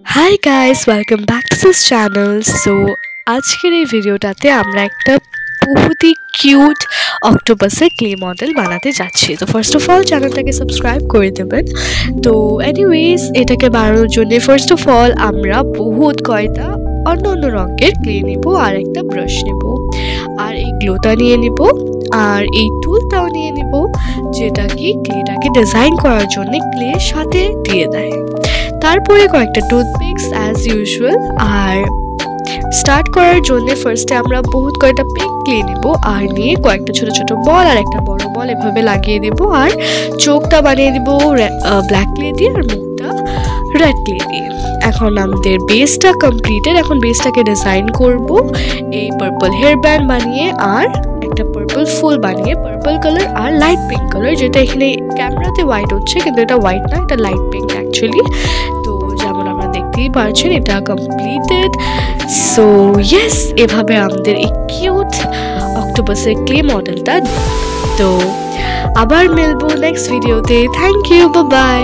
Hi guys, welcome back to this channel. So আজকের এই ভিডিওটাতে আমরা একটা বহুতই কিউট অক্টোপাসের ক্লে মডেল বানাতে যাচ্ছি। তো ফার্স্ট অফ অল চ্যানেলটাকে সাবস্ক্রাইব করে দেবেন। তো এনিওয়েজ এটাকে বানানোর জন্য ফার্স্ট অফ অল আমরা বহুত কয়টা অন্য অন্য রঙের ক্লে নিব আর একটা ব্রাশ নিব আর এই গ্লোটা নিয়ে নিব আর এই টুলটাও নিয়ে নিব যেটা কি ক্লেটাকে ডিজাইন করার জন্য ক্লের সাথে দিয়ে দেয়। তারপরে কয়েকটা টুথপিকস অ্যাজ ইউজুয়াল আর স্টার্ট করার জন্য ফার্স্টে আমরা বহুত কয়েকটা পিঙ্ক ক্লে নিব আর নিয়ে কয়েকটা ছোট ছোট বল আর একটা বড় বল এভাবে লাগিয়ে দেব আর চোখটা বানিয়ে দিব ব্ল্যাক ক্লে দিয়ে আর মুখটা রেড ক্লে দিয়ে। এখন আমাদের বেসটা কমপ্লিটেড। এখন বেসটাকে ডিজাইন করব এই পার্পল হেয়ার ব্যান্ড বানিয়ে আর একটা পার্পল ফুল বানিয়ে পার্পল কালার আর লাইট পিঙ্ক কালার, যেটা এখানে ক্যামেরাতে হোয়াইট হচ্ছে কিন্তু এটা হোয়াইট না, এটা লাইট পিঙ্ক অ্যাকচুয়ালি। তো যেমন আমরা দেখতেই পাচ্ছেন এটা কমপ্লিটেড। সো ইয়েস, এভাবে আমাদের এই কিউট অক্টোপাসের ক্লে মডেলটা। তো আবার মিলবো নেক্সট ভিডিওতে। Thank you, bye by.